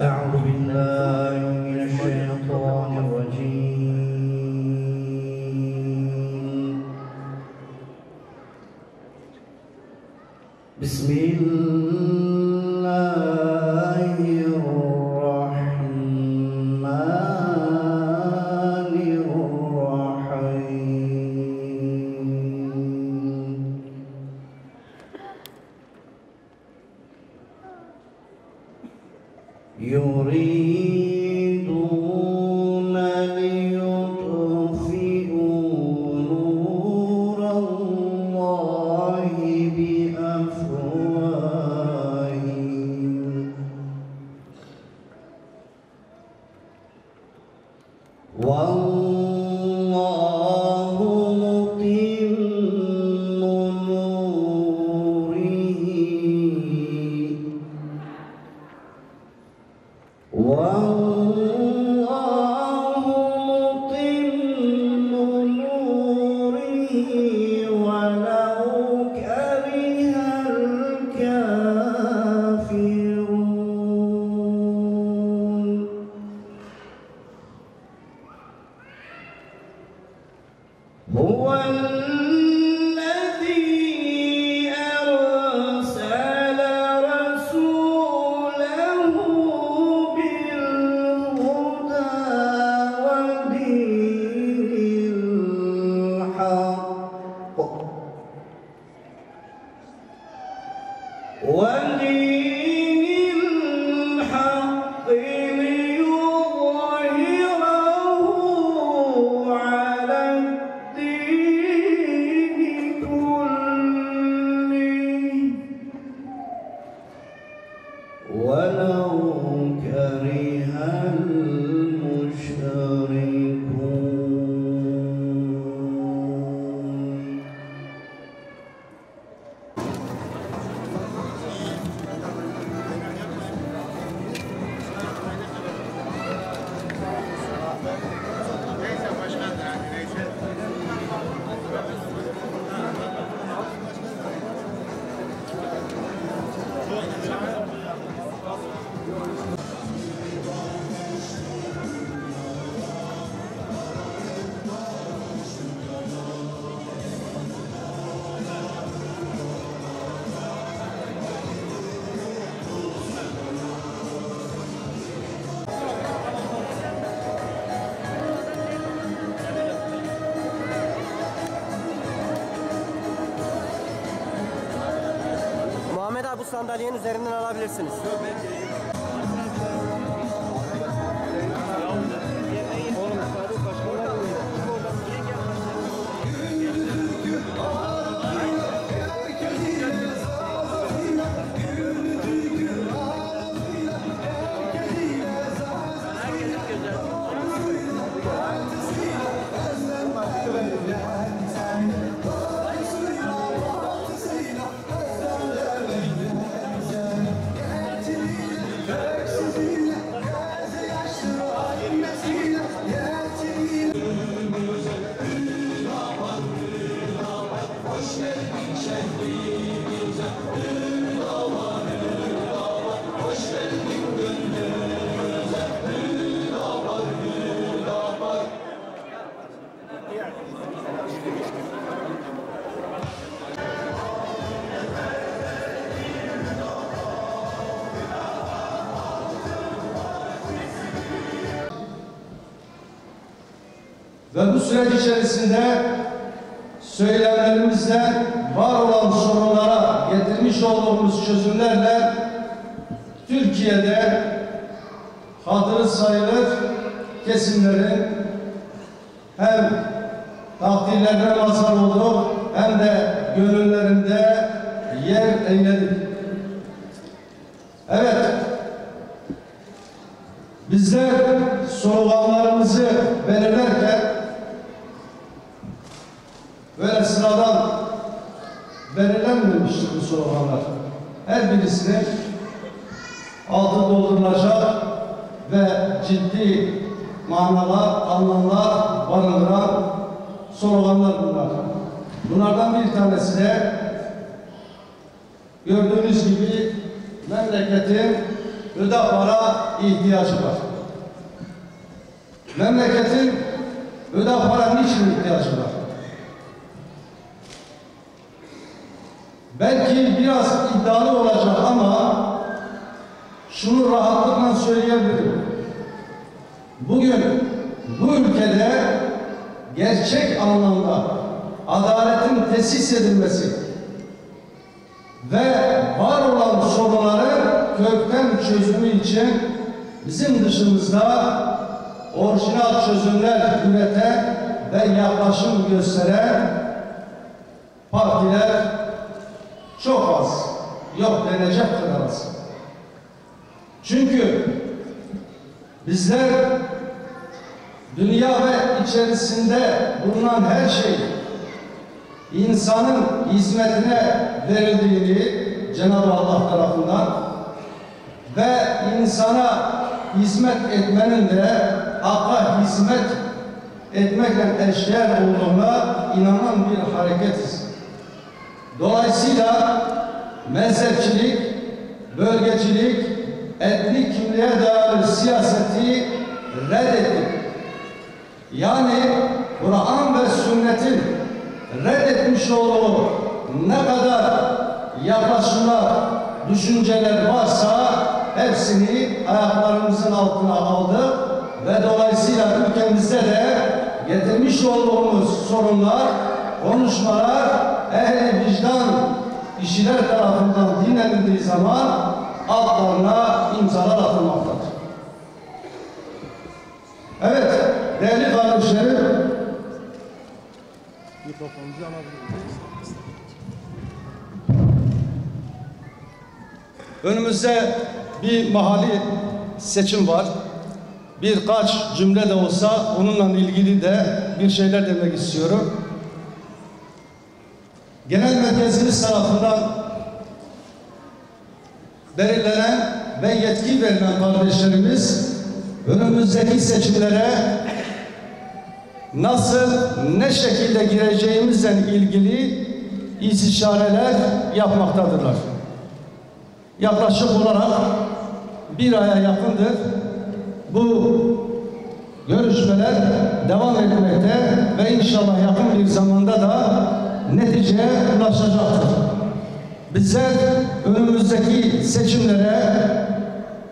أعوذ بالله من الشيطان الرجيم. بسم الله الرحمن الرحيم. يريدون ليطفئوا نور الله بأفواههم والله متم نوره والله متم نوره ولو كره الكافرون. هو الذي أرسل رسوله بالهدى ودين الحق ليظهره على الدين كله ولو كره المشركون. Muhammed abi bu sandalyenin üzerinden alabilirsiniz. Ve bu süreç içerisinde söylemlerimizle var olan sorunlara getirmiş olduğumuz çözümlerle Türkiye'de hatırı sayılır kesimlerin hem takdirlerine mazhar olduk hem de gönüllerinde yer eyledik. Evet, bizler sloganlarımızı belirlerken böyle sıradan belirlenmemiştir bu sloganlar. Her birisinin altı doldurulacak ve ciddi manalar, anlamlar barındıran sloganlar bunlar. Bunlardan bir tanesi de gördüğünüz gibi memleketin Hüdapar'a ihtiyacı var. Memleketin Hüdapar'a niçin ihtiyacı var? Belki biraz iddialı olacak ama şunu rahatlıkla söyleyebilirim. Bugün bu ülkede gerçek anlamda adaletin tesis edilmesi ve var olan sorunların kökten çözümü için bizim dışımızda orijinal çözümler üreten ve yaklaşım gösteren partiler çok az, yok denecek kadar az. Çünkü bizler dünya ve içerisinde bulunan her şey insanın hizmetine verildiğini Cenab-ı Allah tarafından ve insana hizmet etmenin de Hakk'a hizmet etmekle eşdeğer olduğuna inanan bir hareketiz. Dolayısıyla mezhepçilik, bölgecilik, etnik kimliğe dayalı siyaseti reddettik. Yani Kur'an ve sünnetin reddetmiş olduğu ne kadar yaklaşımlar, düşünceler varsa hepsini ayaklarımızın altına aldık ve dolayısıyla ülkemizde de getirmiş olduğumuz sorunlar, konuşmalar ehli vicdan kişiler tarafından dinlenildiği zaman altlarına imzalar atılmaktadır. Evet, değerli kardeşlerim, mikrofonunuzu alabilirsiniz. önümüzde bir mahalli seçim var. Birkaç cümle de olsa onunla ilgili de bir şeyler demek istiyorum. Genel merkezimiz tarafından belirlenen ve yetki verilen kardeşlerimiz önümüzdeki seçimlere nasıl, ne şekilde gireceğimizle ilgili istişareler yapmaktadırlar. Yaklaşık olarak bir aya yakındır bu görüşmeler devam etmekte ve inşallah yakın bir zamanda da neticeye ulaşacaktır. Bizler önümüzdeki seçimlere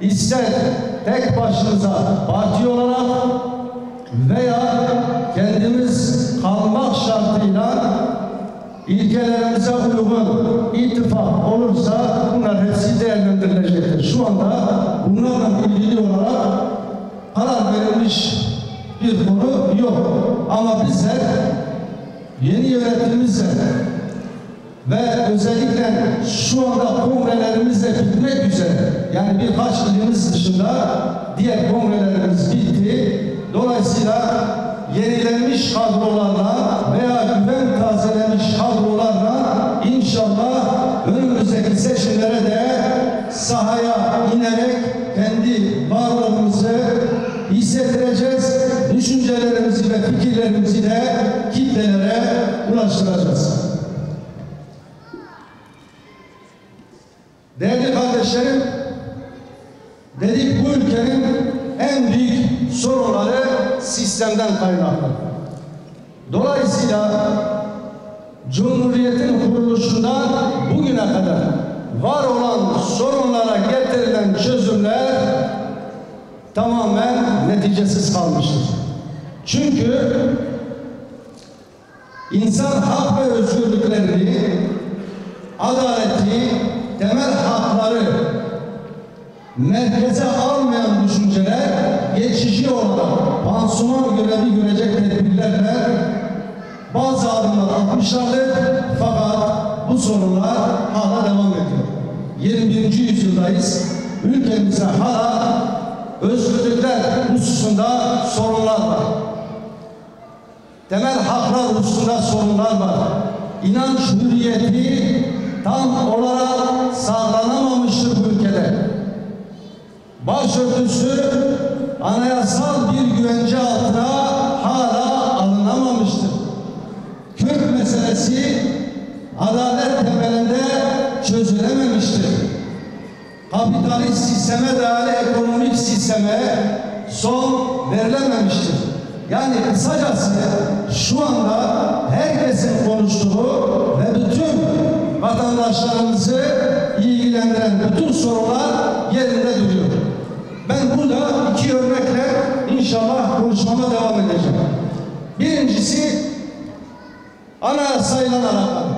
ister tek başımıza parti olarak veya kendimiz kalmak şartıyla ilkelerimize uygun ittifak olursa bunlar hepsi değerlendirilecektir. Şu anda bunlarla ilgili olarak karar verilmiş bir konu yok. Ama bizler yeni yönetimimizle ve özellikle şu anda kongrelerimizle bitmek üzere, yani birkaç ilimiz dışında diğer kongrelerimiz bitti. Dolayısıyla yenilenmiş kadrolarla veya güven tazelenmiş kadrolarla inşallah önümüzdeki seçimlere de sahaya inerek kendi varlığımızı hissettireceğiz. Düşüncelerimizi ve fikirlerimizi de kitlelere ulaştıracağız. Değerli kardeşlerim, dedik bu ülkenin en büyük sorunları sistemden kaynaklı. Dolayısıyla Cumhuriyet'in kuruluşundan bugüne kadar var olan sorunlara getirilen çözümler tamamen neticesiz kalmıştır. Çünkü insan hak ve özgürlüklerini, adaleti, temel hakları merkeze almayan düşünceler geçici olarak pansuman görevi görecek tedbirlerle bazı adımlar atmışlardır, fakat bu sorunlar hala devam ediyor. 21. yüzyıldayız. Ülkemizde hala özgürlükler hususunda sorunlar var. Temel haklar hususunda sorunlar var. inanç hürriyeti tam olarak sağlanamamıştır bu ülkede. Başörtüsü anayasal bir güvence altına hala alınamamıştır. Kürt meselesi adalet temelinde çözülememiştir. Kapitalist sisteme dayalı ekonomik sisteme son verilememiştir. Yani kısacası şu anda herkesin konuştuğu ve bütün vatandaşlarımızı ilgilendiren bütün sorunlar yerinde duruyor. Ben burada iki örnekle inşallah konuşmama devam edeceğim. Birincisi anayasayla alakalı.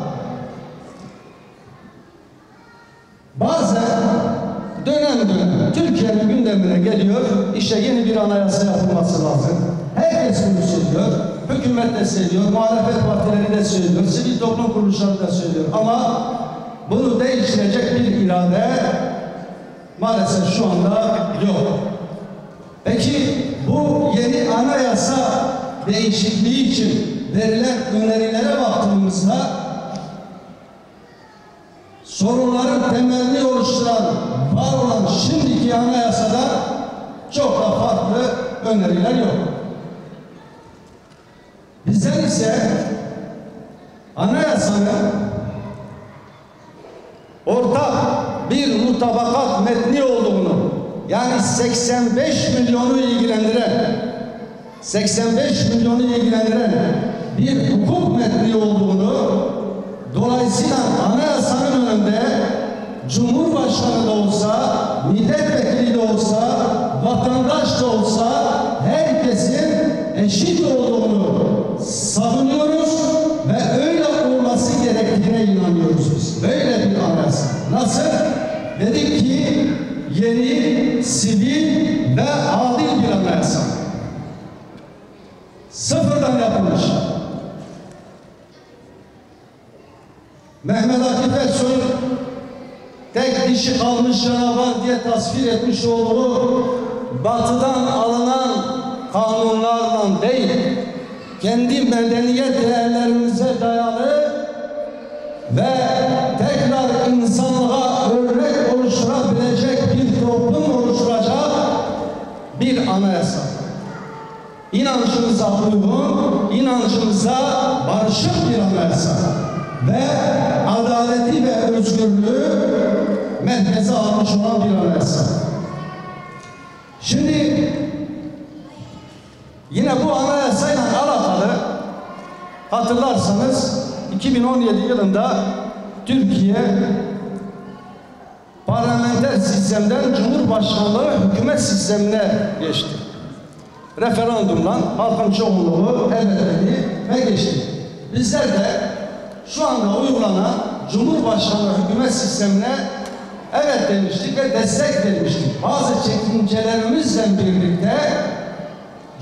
Bazen dönem Türkiye'nin gündemine geliyor, işte yeni bir anayasa yapılması lazım. Herkes bunu söylüyor, hükümet de söylüyor, muhalefet partileri de söylüyor, sivil toplum kuruluşları da söylüyor. Ama bunu değiştirecek bir irade maalesef şu anda yok. Peki bu yeni anayasa değişikliği için verilen önerilere baktığımızda sorunların temelini oluşturan, var olan şimdiki anayasada çok da farklı öneriler yok. Bizler ise anayasanın ortak bir mutabakat metni olduğunu, yani 85 milyonu ilgilendiren bir hukuk metni olduğunu, dolayısıyla anayasanın önünde Cumhurbaşkanı da olsa, milletvekili de olsa, vatandaş da olsa herkesin eşit olduğunu savunuyoruz ve öyle olması gerektiğine inanıyoruz biz. Böyle bir anayasa. Nasıl? Dedik ki yeni, sivil ve adil bir anayasa. Sıfırdan yapılmış. Mehmet Akif Ersoy'un tek dişi kalmış canavar diye tasvir etmiş olduğu batıdan alınan kanunlarla değil, kendi medeniyet değerlerimize dayalı ve tekrar insanlığa örnek oluşturabilecek bir toplum oluşturacak bir anayasa. İnancımıza uygun, inancımıza barışık bir anayasa ve adaleti ve özgürlüğü merkeze almış olan bir anayasa. Şimdi yine bu anayasayla alakalı hatırlarsanız 2017 yılında Türkiye parlamenter sistemden Cumhurbaşkanlığı hükümet sistemine geçti. Referandumla halkın çoğunluğu evet dedi ve geçti. Bizler de şu anda uygulanan Cumhurbaşkanlığı hükümet sistemine evet demiştik ve destek vermiştik. Bazı çekincelerimizle birlikte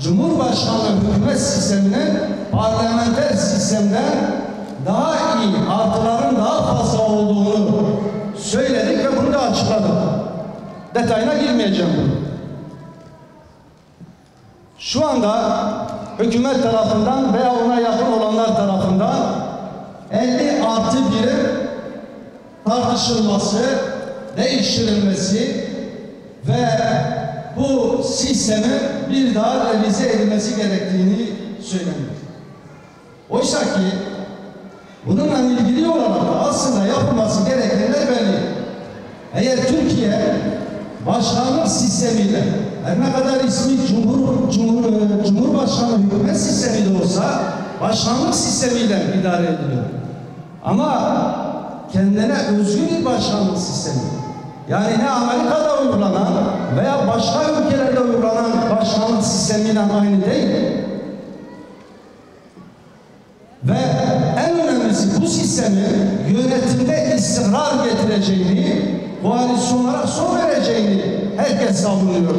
Cumhurbaşkanlığı hükümet sisteminin parlamenter sistemden daha iyi, artıların daha fazla olduğunu söyledik ve bunu da açıkladık. Detayına girmeyeceğim bunu. Şu anda hükümet tarafından veya ona yakın olanlar tarafından 50+1'in tartışılması, değiştirilmesi ve bu sistemin bir daha revize edilmesi gerektiğini söyleniyor. Oysa ki bununla ilgili olarak da aslında yapılması gerekenler belli. Eğer Türkiye başkanlık sistemiyle, her ne kadar ismi Cumhurbaşkanlığı hükümet sistemi de olsa başkanlık sistemiyle idare ediliyor. Ama kendine özgü bir başkanlık sistemi. Yani ne Amerika'da uygulanan veya başka ülkelerde uygulanan başkanlık sistemiyle aynı değil. Ve en önemlisi bu sistemin yönetimde istikrar getireceğini, koalisyonlara son vereceğini herkes savunuyor.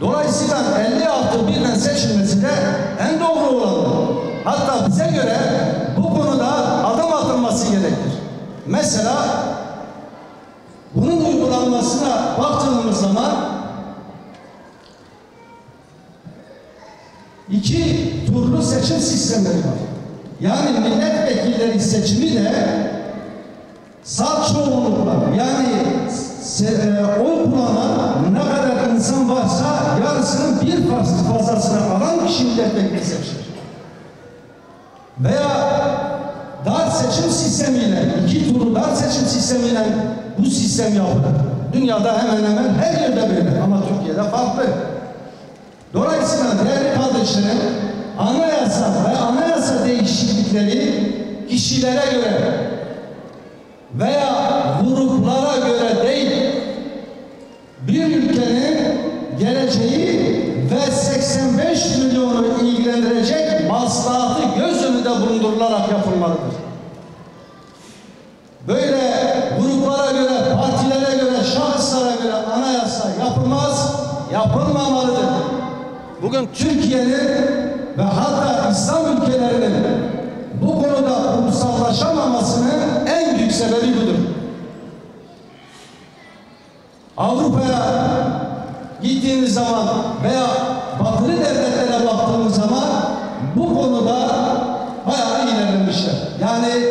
Dolayısıyla 50+1'den seçilmesi de en doğru olanı. Hatta bize göre bu konuda adım atılması gerekir. Mesela bunun uygulanmasına baktığımız zaman iki turlu seçim sistemleri var. Yani milletvekilleri seçimi de sağ çoğunlukla, yani oy kullanan ne kadar insan varsa yarısının bir fazlasını alan kişi milletvekili seçer. Veya dar seçim sistemiyle, 2 turlu dar seçim sistemiyle bu sistem yapılır. Dünyada hemen hemen her yerde böyle ama Türkiye'de farklı. Dolayısıyla değerli kardeşlerim, anayasa ve anayasa değişiklikleri kişilere göre veya gruplara göre değil, bir ülkenin geleceği ve 85 milyonu ilgilendirecek maslahatı göz önünde bulundurularak yapılmalıdır. Böyle gruplara göre, partilere göre, şahıslara göre anayasa yapılmaz, yapılmamalıdır. Bugün Türkiye'nin ve hatta İslam ülkelerinin bu konuda kurumsallaşamamasının en büyük sebebi budur. Avrupa'ya gittiğiniz zaman veya batılı devletlere baktığınız zaman bu konuda bayağı ilerlemişler. Yani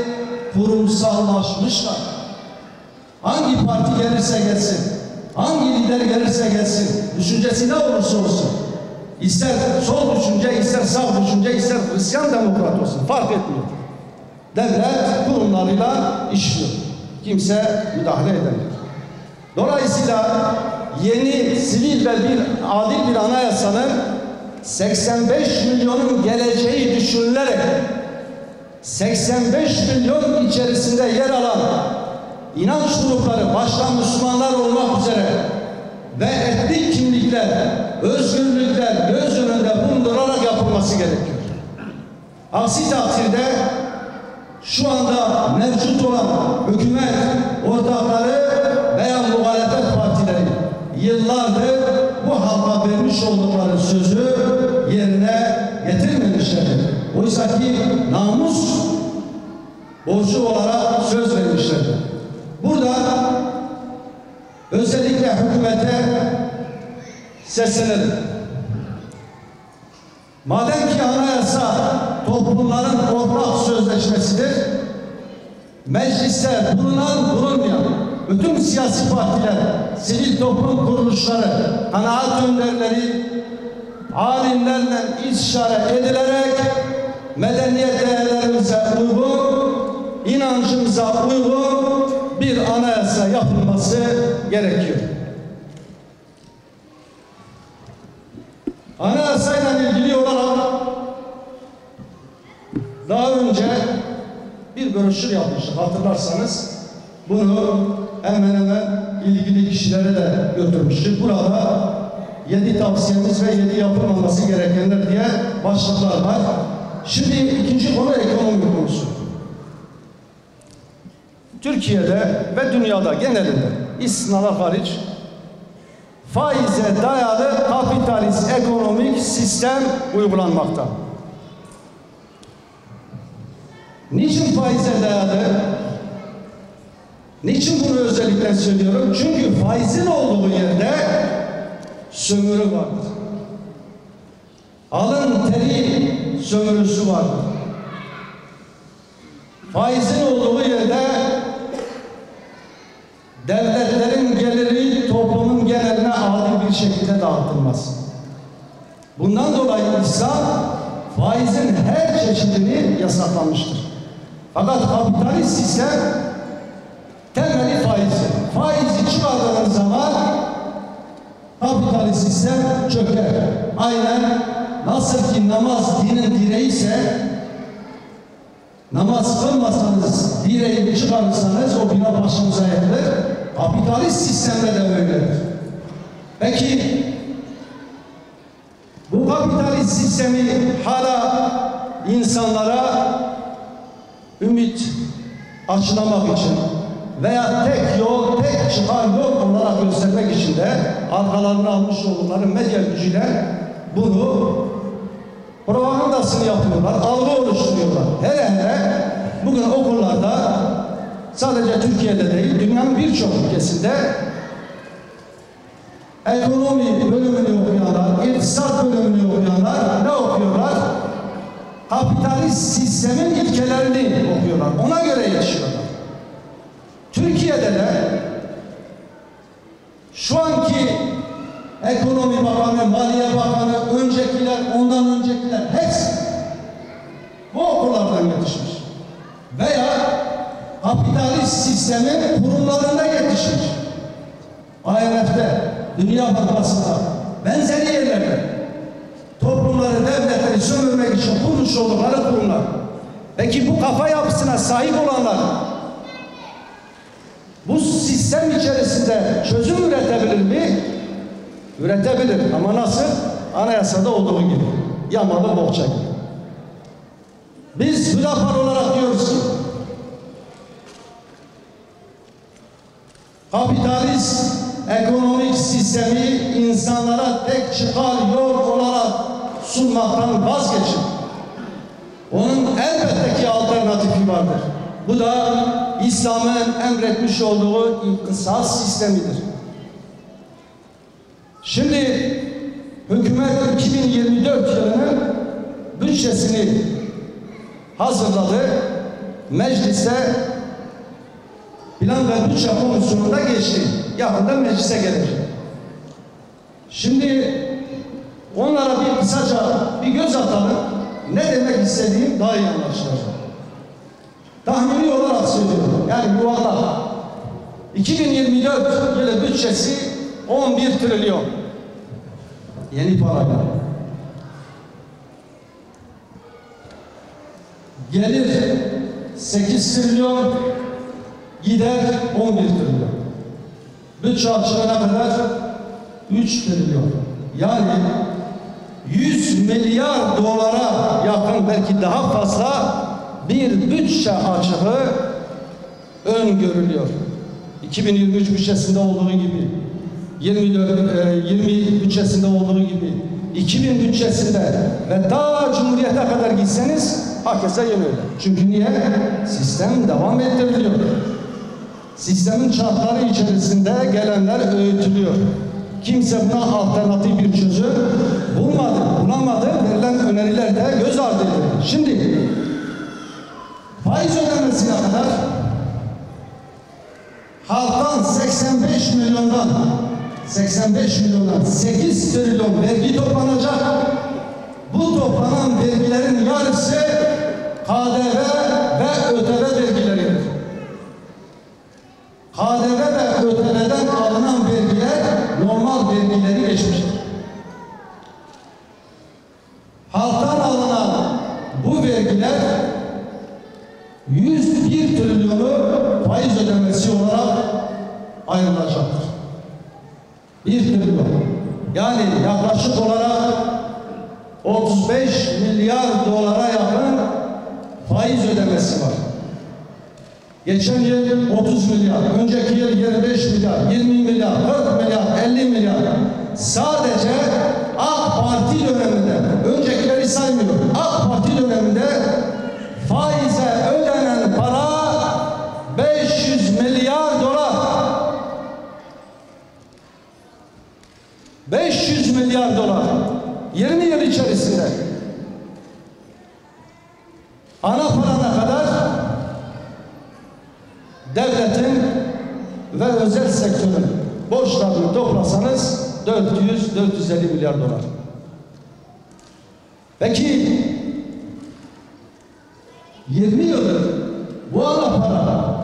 kurumsallaşmışlar. Hangi parti gelirse gelsin, hangi lider gelirse gelsin, düşüncesi ne olursa olsun, ister sol düşünce, ister sağ düşünce, ister Hristiyan demokrat olsun, fark etmiyor. Devlet kurumlarıyla işliyor. Kimse müdahale edemiyor. Dolayısıyla yeni, sivil ve adil bir anayasanın 85 milyonun geleceği düşünülerek 85 milyon içerisinde yer alan inanç grupları, başta Müslümanlar olmak üzere ve etnik kimlikler, özgürlükler göz önünde bulundurularak yapılması gerekiyor. Aksi takdirde şu anda mevcut olan hükümet ortakları veya muhalefet partileri yıllardır bu halka vermiş oldukları sözü yerine getirmemişlerdir. Oysa ki namus borcu olarak söz vermişlerdir. Burada özellikle hükümete seslenelim. Madem ki anayasa toplumların ortak sözleşmesidir, mecliste bulunan bulunmayan bütün siyasi partiler, sivil toplum kuruluşları, kanaat önderleri, alimlerle istişare edilerek medeniyet değerlerimize uygun, inancımıza uygun bir anayasa yapılması gerekiyor. Anayasayla ilgili olarak daha önce bir broşür yapmıştık, hatırlarsanız. Bunu hemen hemen ilgili kişilere de götürmüştük. Burada 7 tavsiyemiz ve 7 yapılmaması gerekenler diye başlıklar var. Şimdi ikinci konu ekonomi konusu. Türkiye'de ve dünyada genelinde istisnalar hariç faize dayalı kapitalist ekonomik sistem uygulanmakta. Niçin faize dayalı? Niçin bunu özellikle söylüyorum? Çünkü faizin olduğu yerde sömürü vardır. Alın teri sömürüsü vardır. Faizin olduğu yerde devletlerin geliri toplumun geneline adil bir şekilde dağıtılmaz. Bundan dolayı İslam faizin her çeşidini yasaklamıştır. Fakat kapitalist sistem temeli faizi. Faizi çıkardığınız zaman kapitalist sistem çöker. Aynen nasıl ki namaz dinin direği ise, namaz kılmasanız, direği çıkarırsanız o bina başınıza yıkılır. Kapitalist sistemde de öyledir. Peki bu kapitalist sistemi hala insanlara ümit aşılamak için veya tek yol, tek çıkar yol olarak göstermek için de arkalarına almış oldukları medya gücüyle bunu propagandasını yapıyorlar, algı oluşturuyorlar. Hele hele bugün okullarda sadece Türkiye'de değil, dünyanın birçok ülkesinde ekonomi bölümünü okuyanlar, iktisat bölümünü okuyanlar ne okuyorlar? Kapitalist sistemin ilkelerini okuyorlar. Ona Ekonomi Bakanı, Maliye Bakanı, öncekiler, ondan öncekiler hepsi bu okullardan yetişmiş. Veya kapitalist sistemin kurumlarında yetişmiş. IMF'de, Dünya Bankası'nda, benzeri yerlerde toplumları, devletleri sömürmek için kurmuş oldukları kurumlar. Peki bu kafa yapısına sahip olanlar bu sistem içerisinde çözüm üretebilir mi? Üretebilir. Ama nasıl? Anayasada olduğu gibi. Yamalı bohça gibi. Biz Hüdapar olarak diyoruz ki kapitalist ekonomik sistemi insanlara tek çıkar yol olarak sunmaktan vazgeçin. Onun elbette ki alternatifi vardır. Bu da İslam'ın emretmiş olduğu iktisat sistemidir. Şimdi hükümet 2024 yılının bütçesini hazırladı. Mecliste Plan ve Bütçe Komisyonu'nda geçti. Yakında meclise gelir. Şimdi onlara bir kısaca bir göz atalım. Ne demek istediğim daha iyi anlaşılacak. Tahmini olarak söylüyorum. Yani yuvarlak. 2024 yılı bütçesi 11 trilyon. Yeni parayla. Gelir 8 trilyon, gider 11 trilyon. Bütçe açığı ne kadar? 3 trilyon. Yani 100 milyar dolara yakın, belki daha fazla bir bütçe açığı öngörülüyor. 2023 bütçesinde olduğu gibi, 20 bütçesinde olduğu gibi, 2000 bütçesinde ve ta Cumhuriyet'e kadar gitseniz herkese yön öyle. Çünkü niye? Sistem devam ettiriliyor. Sistemin çarkları içerisinde gelenler öğütülüyor. Kimse buna alternatif bir çözüm bulamadı. Verilen öneriler de göz ardı edildi. Şimdi faiz ödemesine kadar halktan 85 milyondan 8 trilyon vergi toplanacak. Bu toplanan vergilerin yarısı KDV ve ÖTV vergileridir. KDV ve ÖTV'den alınan vergiler normal vergileri geçmiştir. Halktan alınan bu vergiler 101 trilyonu faiz ödemesi olarak ayrılacaktır. 1 trilyon. Yani yaklaşık olarak 35 milyar dolara yakın faiz ödemesi var. Geçen yıl 30 milyar, önceki yıl 25 milyar, 20 milyar, 40 milyar, 50 milyar. Sadece AK Parti döneminde, öncekileri saymıyorum, AK Parti döneminde faize ödenen para 500 milyar dolar. 500 milyar dolar. 20 yıl içerisinde. Ana parana kadar devletin ve özel sektörün borçlarını toplasanız 400-450 milyar dolar. Peki 20 yıldır bu ana para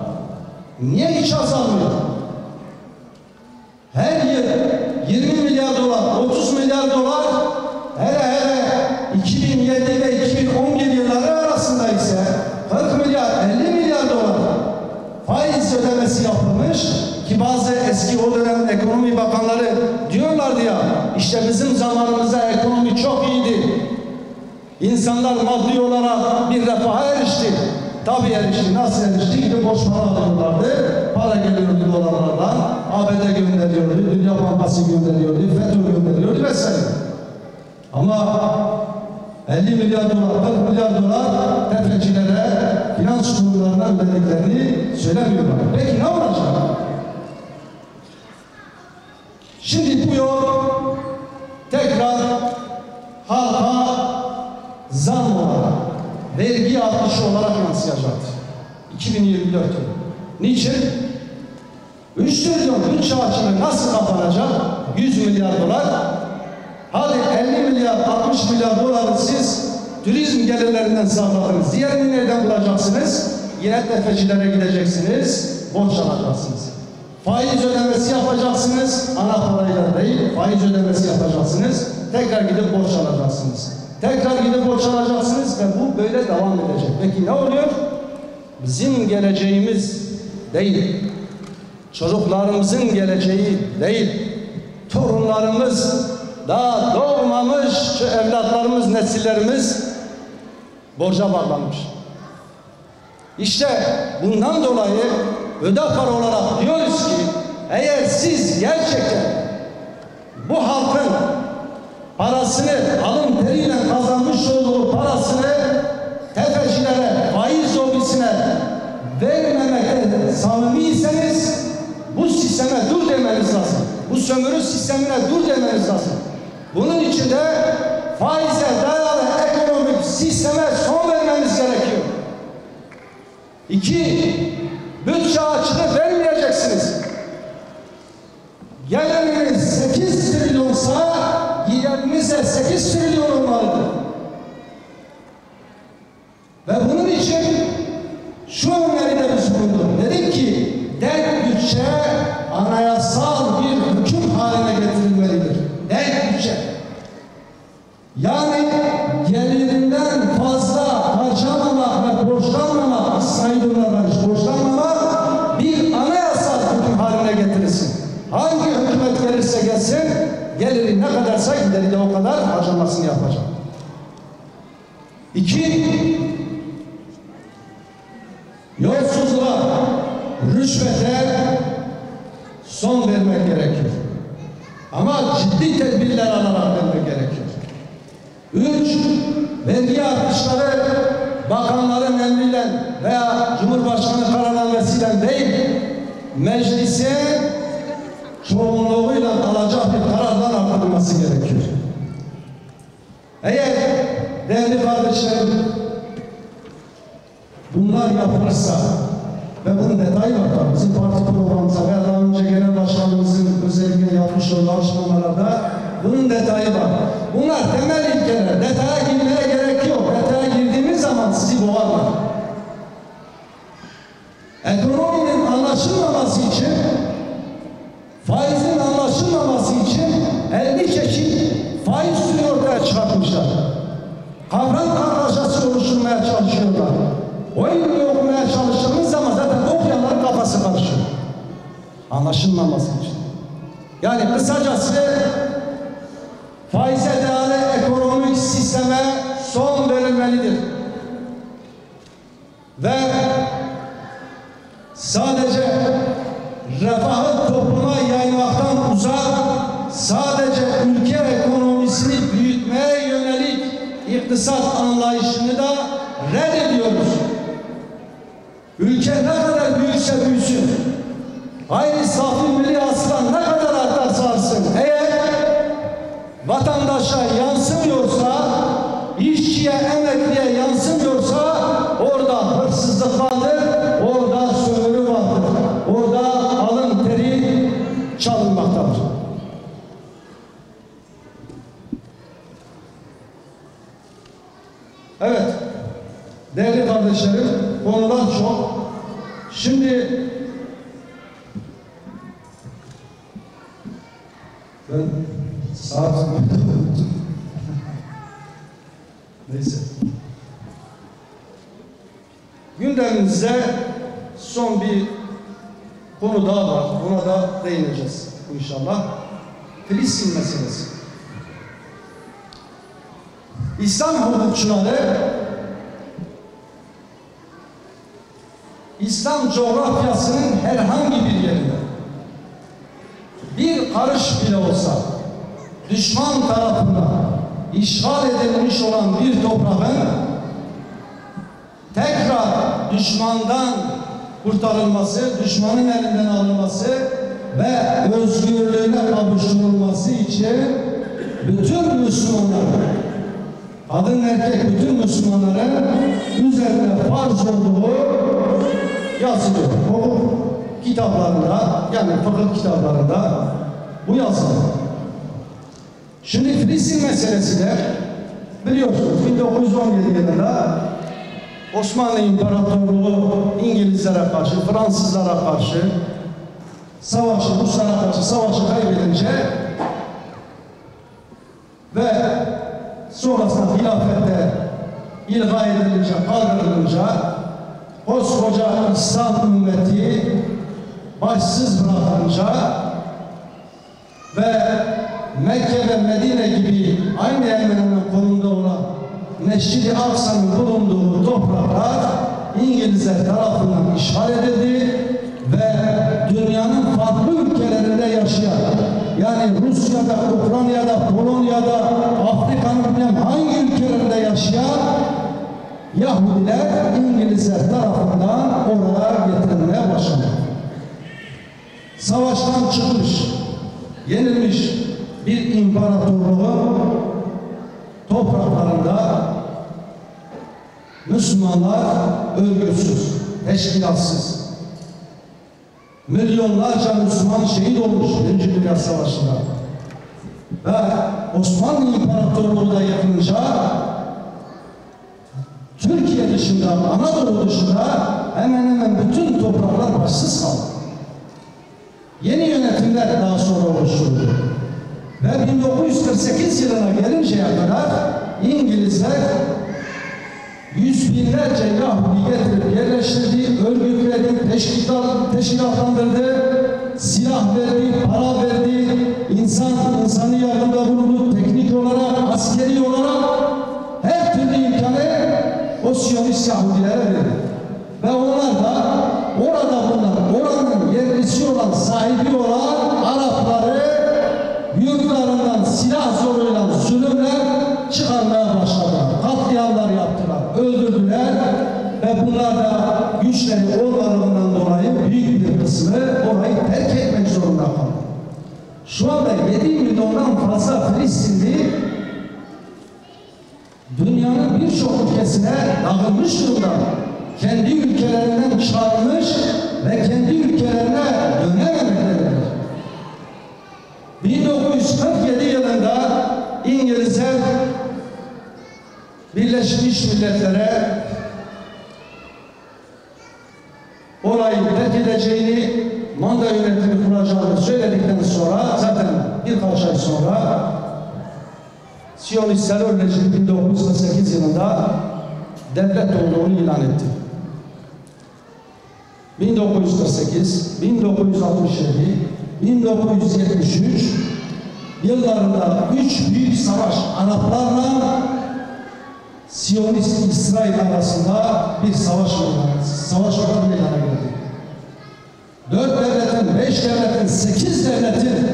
niye hiç azalmıyor? Her yıl 20 milyar dolar, 30 milyar dolar, hele 2007 ve 2011 yılları arasında ise 40 milyar, 50 milyar dolar faiz ödemesi yapılmış ki bazı eski o dönem ekonomi bakanları diyorlardı ya, işte bizim zamanımızda ekonomi çok iyiydi. İnsanlar maddi olarak bir refaha erişti. Tabii erişti. Nasıl erişti? Gidip borç para alıyorlardı. Para geliyordu dolarlardan. ABD gönderiyordu. Dünya Bankası gönderiyordu. FETÖ gönderiyordu vesaire. Ama 50 milyar dolar, 40 milyar dolar tefecilere, finans kurumlarına ödediklerini söylemiyorlar. Peki ne olacak? Şimdi bu yol tekrar halka zam olarak, vergi artışı olarak yansıyacaktır. 2024 yılı. Niçin? 3 trilyon bütçe açığı nasıl kapanacak? 100 milyar dolar. Hadi 50 milyar, 60 milyar doları siz turizm gelirlerinden sağladınız. Diğerini nereden bulacaksınız? Yine tefecilere gideceksiniz, borç alacaksınız. Faiz ödemesi yapacaksınız, ana parayla değil, faiz ödemesi yapacaksınız. Tekrar gidip borç alacaksınız. Tekrar gidip borç alacaksınız ve bu böyle devam edecek. Peki ne oluyor? Bizim geleceğimiz değil, çocuklarımızın geleceği değil, torunlarımız, daha doğmamış şu evlatlarımız, nesillerimiz borca bağlanmış. İşte bundan dolayı Hüdapar olarak diyoruz ki, eğer siz gerçekten bu halkın parasını, alın teriyle kazanmış olduğu parasını tefecilere, faiz lobisine vermemekte samimiyseniz bu sisteme dur demeniz lazım. Bu sömürü sistemine dur demeniz lazım. Bunun için de faize dayalı ekonomik sisteme son vermeniz gerekiyor. 2. Bütçe açığı vermeyeceksiniz. Geliriniz 8 trilyonsa gideriniz de 8 trilyon olmalıdır. Ve bunun için şu öneri de biz bulduk. Dedik ki denk bütçe anayasal bir hüküm haline getirilmelidir. Denk bütçe. Yani gelirinden fazla harcamamak ve borçlanmamak, borçlanmamak bir anayasal hüküm haline getirilsin. Hangi hükümet gelirse gelsin, geliri ne kadarsa gideri de o kadar harcamasını yapacak. 2. Yolsuzluğa, rüşvete son vermek gerekiyor. Ama ciddi tedbirler alarak vermek gerekiyor. 3. Vergi artışları bakanların emriyle veya Cumhurbaşkanı kararnamesiyle değil, meclisin çoğunluğuyla alacak bir karardan artırılması gerekiyor. Eğer değerli kardeşlerim bunlar yapılırsa ve bunun detayı var, bizim parti programımıza veya daha önce genel başkanımızın özellikle yapmış olduğu açıklamalarda bunun detayı var. Bunlar temel ilkeler. Detaya girmeye gerek yok. Detaya girdiğimiz zaman sizi boğarlar. Ekonominin anlaşılmaması için, faizin anlaşılmaması için 50 çeşit faiz türü ortaya çıkartmışlar. Kavram kargaşası oluşturmaya çalışıyorlar. Oyunu okumaya çalıştığımız zaman zaten okuyanların kafası karışıyor. Anlaşılmaması için. Yani kısacası faize dayalı ekonomik sisteme son verilmelidir. Ve sadece refahı topluma yaymaktan uzak, sadece ülke ekonomisini büyütmeye yönelik iktisat anlayışını da reddediyoruz. Ülke ne kadar büyükse büyüsün, gayri safi milli hasıla ne kadar artarsa artsın, eğer vatandaşa yansımıyorsa, işçiye, emekliye yansımıyorsa orada hırsızlık vardır, orada sömürü vardır, orada alın teri çalınmaktadır. Evet, değerli kardeşlerim, konular çok. Şimdi ben saat neyse. Gündemimizde son bir konu daha var. Buna da değineceğiz inşallah. Filistin meselesi. İslam hukukçuları İslam coğrafyasının herhangi bir yerinde bir karış bile olsa düşman tarafından işgal edilmiş olan bir toprağın tekrar düşmandan kurtarılması, düşmanın elinden alınması ve özgürlüğüne kavuşturulması için bütün Müslümanlar, kadın erkek bütün Müslümanların üzerine farz olduğu yazılıyor. Hukuk kitaplarında, yani fıkıh kitaplarında bu yazılıyor. Şimdi Filistin meselesi de biliyorsunuz 1917 yılında Osmanlı İmparatorluğu İngilizlere karşı, Fransızlara karşı savaşı, Ruslara karşı savaşı kaybedince ve sonrasında hilafette ilga edilince, kaldırılınca koskoca İslam ümmeti başsız bırakılınca ve Mekke ve Medine gibi aynı Ermenilerin kolunda olan Mescid-i Aksa'nın bulunduğu topraklar İngilizler tarafından işgal edildi ve dünyanın farklı ülkelerinde yaşayan, yani Rusya'da, Ukrayna'da, Polonya'da, Afrika'nın bilmem hangi ülkelerinde yaşayan Yahudiler İngilizler tarafından oraya getirilmeye başladı. Savaştan çıkmış, yenilmiş bir imparatorluğun topraklarında Müslümanlar örgütsüz, teşkilatsız, milyonlarca Müslüman şehit olmuş 1. Dünya Savaşı'nda ve Osmanlı İmparatorluğu da yakınca Türkiye dışında, Anadolu dışında hemen hemen bütün topraklar başsız kaldı. Yeni yönetimler daha sonra oluşturuldu. Ve 1948 yılına gelinceye kadar İngilizler yüz binlerce Yahudi getirip yerleştirdi, örgütledi, teşkilatlandırdı, silah verdi, para verdi, insani yardımda bulundu, teknik olarak, askeri olarak her türlü imkanı o Siyonist Yahudilere verdi. Ve onlar da orada bulunan, oranın yerlisi olan, sahibi olan Arapları yurtlarından silah zoruyla zulümle çıkarmaya başladılar. Katliamlar yaptılar, öldürdüler ve bunlar da güçleri olmadığından dolayı büyük bir kısmı orayı terk etmek zorunda kaldı. Şu anda 7 milyondan fazla Filistinli dünyanın birçok ülkesine dağılmış durumda. Kendi ülkelerinden çıkarılmış ve kendi ülkelerine dönememektedirler. 1947 yılında İngilizler Birleşmiş Milletler'e orayı terk edeceğini, manda yönetimi kuracağını söyledikten sonra zaten birkaç ay sonra Siyonist terör rejimi 1948 yılında devlet olduğunu ilan etti. 1948, 1967, 1973 yıllarında 3 büyük savaş Araplarla Siyonist İsrail arasında bir savaş meydana geldi. 4 devletin, 5 devletin, 8 devletin,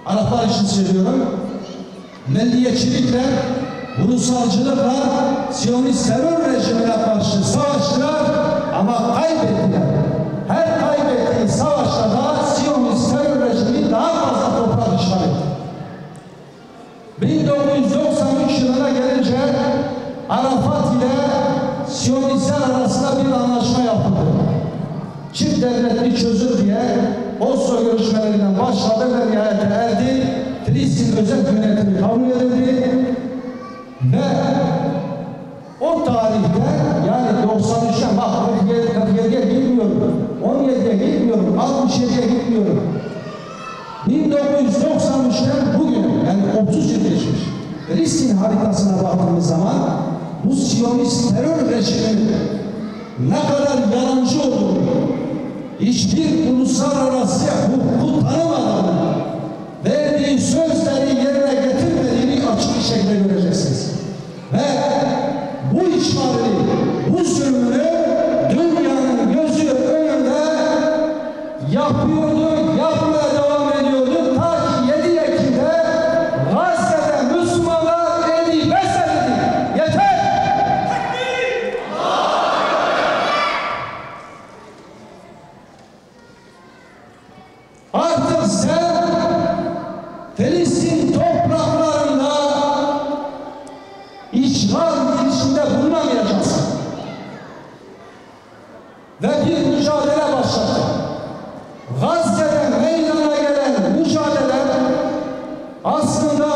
Araplar için söylüyorum, milliyetçilikle, ulusalcılıkla Siyonist terör rejimine karşı savaştılar ama kaybettiler. Her kaybettiği savaşta da Siyonist terör rejimi daha fazla toprak işgal etti. 1993 yılına gelince Arafat ile Siyonistler arasında bir anlaşma yapıldı. Çift devletli çözüm diye Oslo görüşmelerinden başladı ve nihayete erdi. Filistin özel yönetimi kabul edildi ve o tarihte, yani 93'ten bak 47'ye gitmiyorum, 17'ye gitmiyorum, 67'ye gitmiyorum. 1993'ten bugün, yani 30 yıl geçmiş. Filistin haritasına baktığımız zaman bu Siyonist terör rejiminin ne kadar yalancı olduğunu, hiçbir uluslararası hukuku tanımadığını, verdiği sözleri yerine getirmediğini açık bir şekilde göreceksiniz. Ve bu işgalini, bu zulmünü dünyanın gözü önünde yapıyordu, yapmaya devam ediyordu. Ta ki 7 Ekim'de Gazze'de Müslümanlar eli beslenildi. Yeter! Artık sen Filistin topraklarında işgal girişiminde bulunamayacaksın. Ve bir mücadele başlattı. Gazze'de meydana gelen mücadele aslında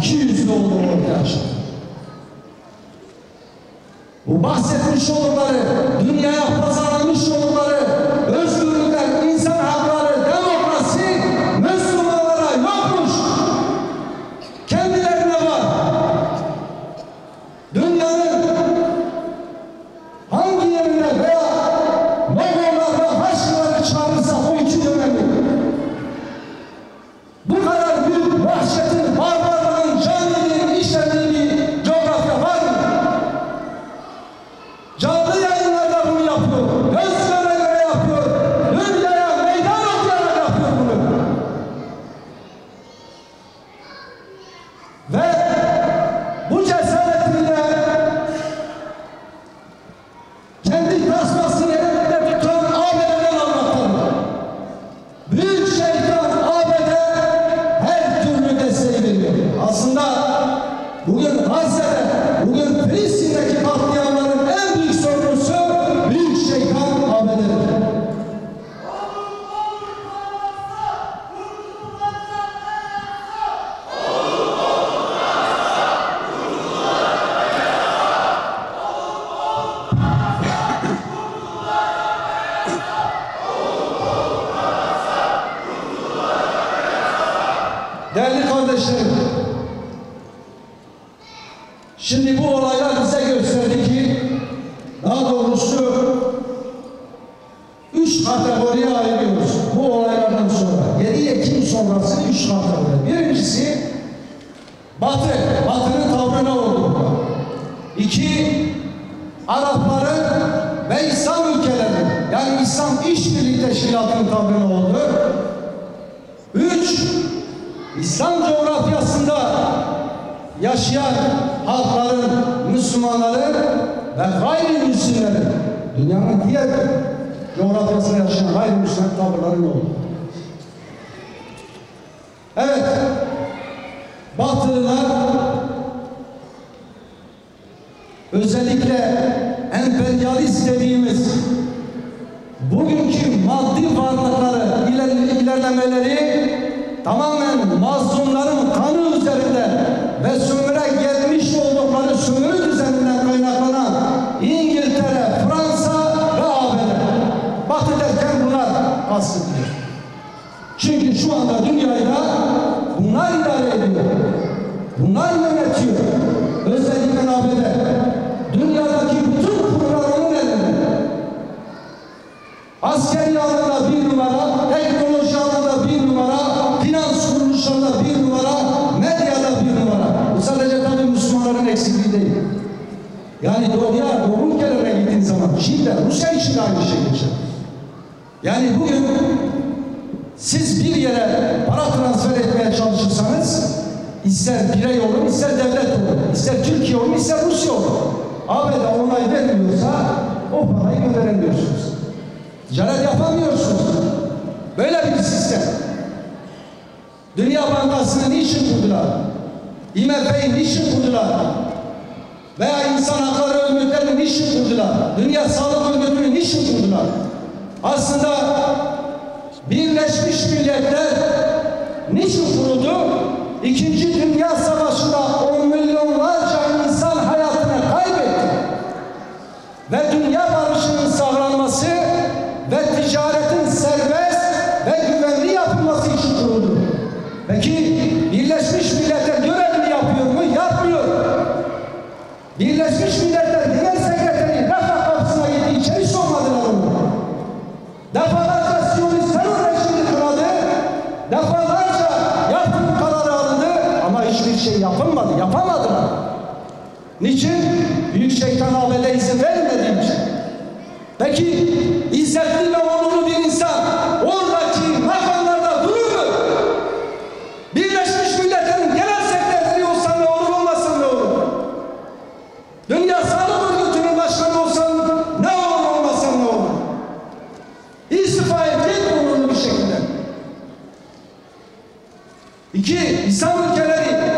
iki yüzlü olduğu ortaya çıktı. Bu bahsetmiş oldukları, dünyaya pazarlamış oldukları özgürlükler, insan hakları, demokrasi Müslümanlara yokmuş. Kendilerine var. Dünyanın hangi yerine veya Moğollar ve Haçlıları çağırırsa o iki dönemi bu kadar büyük vahşetin, barbarlığın, canlılığın işlendiği bir coğrafya var mı? Canlı yayınlarda bunu yapıyor. Göz göre göre yapıyor. Dünyaya meydan okuyarak yapıyor bunu. Ve bu cesaretiyle kendi tasmasını elinde tutan ABD'den almaktadır. Büyük şeytan ABD her türlü desteği veriyor. Aslında bugün Gazze'de, bugün Filistin'deki katliamların en büyük sorumlusu büyük şeytan ABD'dir. Değerli kardeşlerim, şimdi bu olaylar bize gösterdi ki, daha doğrusu 3 kategoriye ayırıyoruz bu olaylardan sonra. 7 Ekim sonrası 3 kategori. Birincisi, Batı'nın tavrı ne oldu? 2, Arapların ve İslam ülkelerinin, yani İslam İşbirliği Teşkilatı'nın tavrı ne oldu? 3, İslam coğrafyasında yaşayan halkların, Müslümanların ve gayrimüslimlerin, dünyanın diğer coğrafyasında yaşayan gayrimüslim tavırları ne oldu? Evet, Batılılar özellikle emperyalist dediğimiz bugünkü maddi varlıkları, ilerlemeleri tamamen mazlumların kanı üzerinde ve sömüre gelmiş oldukları sömürü düzeninden kaynaklanan İngiltere, Fransa ve ABD. Batı derken bunlar kastedilir. Çünkü şu anda dünyayı bunlar idare ediyor. Bunlar yönetiyor. Özellikle ABD. Dünyadaki bütün kurumlar onun elinde. Askeri alanda bir numara, teknoloji alanda bir numara, finans kuruluşlarında bir numara, medyada bir numara. Bu sadece tabii Müslümanların eksikliği değil. Yani doğu ülkelerine gittiğin zaman Çin'de, Rusya için de aynı şey geçer. Yani bugün siz bir yere para transfer etmeye çalışırsanız ister birey olun, ister devlet olun, ister Türkiye olun, ister Rusya olun. ABD onay vermiyorsa o parayı gönderemiyorsunuz. Ticaret yapamıyorsunuz. Böyle bir sistem. Dünya Bankası'nı niçin kurdular? IMF'yi niçin kurdular? Veya insan hakları örgütlerini niçin kurdular? Dünya Sağlık Örgütü'nü niçin kurdular? Aslında Birleşmiş Milletler niçin kuruldu? İkinci Dünya Savaşı'nda 10 milyonlarca insan hayatını kaybetti. Ve dünya barışının sağlanması ve ticaretin serbest ve güvenli yapılması için kuruldu. Peki Birleşmiş Milletler görevini yapıyor mu? Yapmıyor. Birleşmiş Milletler Genel Sekreteri Refah kapısına gitti, içeri sokmadılar onu. Defalarca Siyonist terör rejimini kınadı, defalarca yaptırım kararı alındı ama hiçbir şey yapılmadı, yapamadılar. Niçin? Büyük şeytan ABD izin vermediği için. Peki izzetli ve onurlu bir insan oradaki makamlarda durur mu? Birleşmiş Milletler'in genel sekreteri olsan ne olur, olmasın ne olur? Dünya Sağlık Örgütü'nün başkanı olsan ne olur, olmasın ne olur? İstifa edecek onurlu bir şekilde. 2. İslam ülkeleri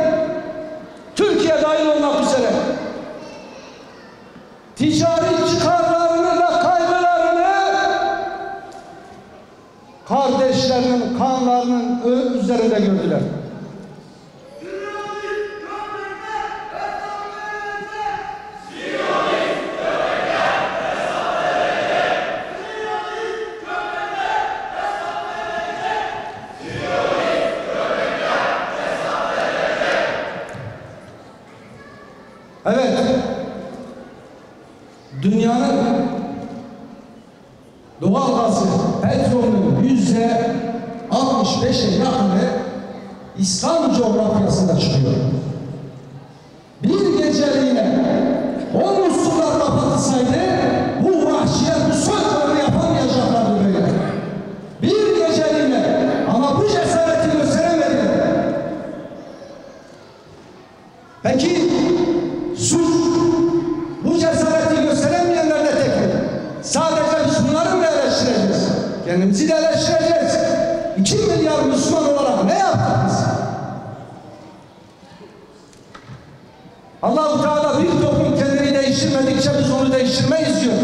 Türkiye dahil olmak üzere ticari çıkarlarını ve kaygılarını kardeşlerinin kanlarının üzerinde gördüler. Evet, dünyanın doğal gazı, petrolün %65'e yakını İslam coğrafyasında çıkıyor. Bir geceliğine o musluklar kapatılsaydı bu vahşiyet, bu soykırımı yapamayacaklardı böyle. Bir geceliğine, ama bu cesareti gösteremediler. Peki suç bu cesareti gösteremeyenlerle tekrar. Sadece biz bunları mı eleştireceğiz? Kendimizi de eleştireceğiz. 2 milyar Müslüman olarak ne yaptık biz? Allah-u Teala bir toplum kendini değiştirmedikçe biz onu değiştirmeyiz diyor.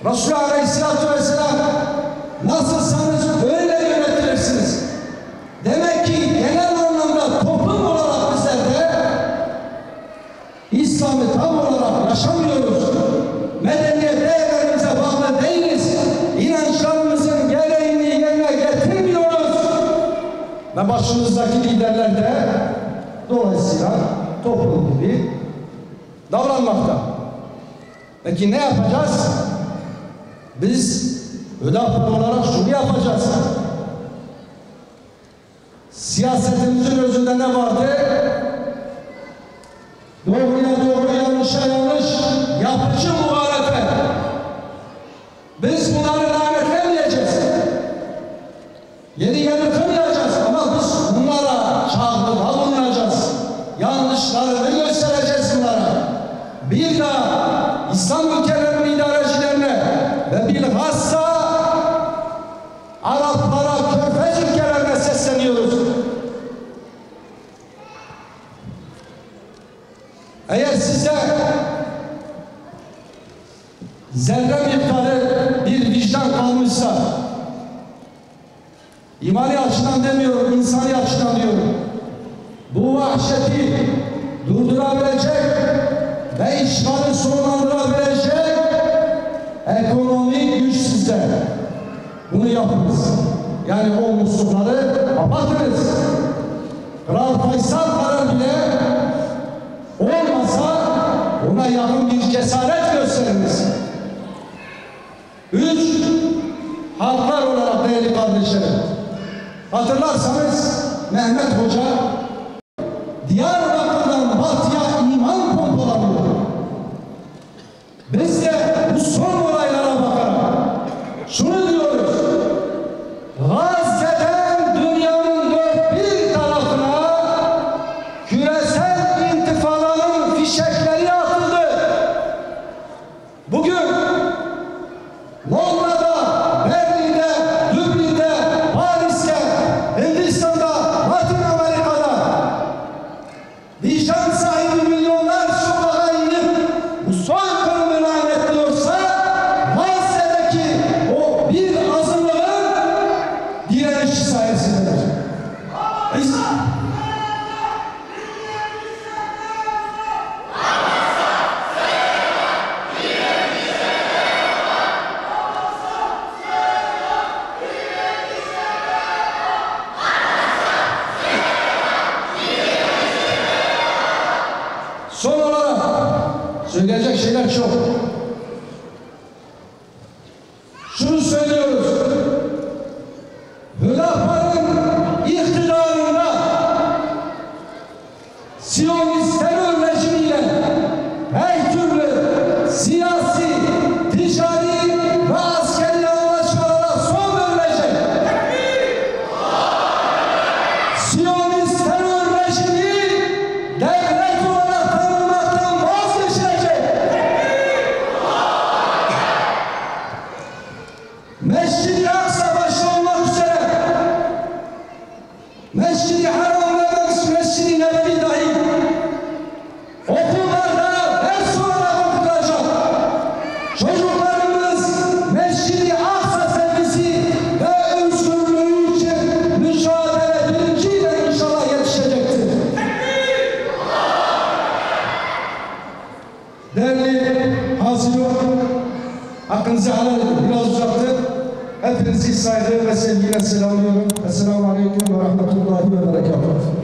Resulullah Aleyhisselatü Vesselam nasılsanız öyle yönetilirsiniz. Demek ki genel anlamda toplum olarak bizler de İslam'ı tam olarak yaşamıyoruz. Medeniyet değerlerimize bağlı değiliz. İnançlarımızın gereğini yerine getirmiyoruz. Ve başımızdaki liderler de dolayısıyla toplum gibi davranmakta. Peki ne yapacağız? Biz Hüdapar olarak şunu yapacağız. Siyasetimizin özünde ne vardı? Doğruya doğru, yanlışa yanlış, yapıcı muhalefet. Biz bunları lanetlemeyeceğiz. Yeri gelir kırmayacağız ama biz bunlara çağrıda bulunacağız. Yanlışlarını göstereceğiz bunlara. Bir daha İslam ülkelerinin idarecilerine ve bilhassa Araplara, Körfez ülkelerine sesleniyoruz. Eğer size zerre miktarı bir vicdan kalmışsa, imani açıdan demiyorum, insani açıdan diyorum, bu vahşeti durdurabilecek ve işgali sonlandırabilecek ekonomik güç sizde. Bunu yapınız. Yani o muslukları kapatınız. Kral Faysal kadar bile olmasa ona yakın bir cesaret gösteriniz. 3. Halklar olarak değerli kardeşlerim, hatırlarsanız Mehmet Hoca Diyarbakır'dan batıya iman pompalanıyor. Biz de bu son olaylara bakarak şunu diyoruz: Gazze'den dünyanın dört bir tarafına küresel intifadanın fişekleri atıldı. Bugün Londra'da, Berlin'de, Dublin'de, Paris'te, Hindistan'da, Latin Amerika'da vicdan sahibi milyonlar sokağa inip bu soykırımı lanetliyorsa, Gazze'deki o bir azınlığın direnişi sayesindedir. Son olarak söyleyecek şeyler çok. Şunu söylüyoruz: Hüdapar'ın iktidarında Siyonist terör rejimiyle her türlü siyasi, ticari ve askeri anlaşmalara son verilecek. Siyonist terör rejimi devlet olarak tanınmaktan vazgeçilecek. Mescid-i Aksa başta olmak üzere Mescid-i Haram ve Mescid-i Nebevi dahil okullarda ders olarak okutulacak. Çocuklarımız Mescid-i Aksa sevgisi ve özgürlüğü için mücadele bilinciyle inşallah yetişecektir. Değerli hazirun, hakkınızı helal edin. Biraz uzattı. Hepinizi saygı ve sevgiyle selamlıyorum. Esselamu Aleyküm ve Rahmetullahi ve Berekatuhu.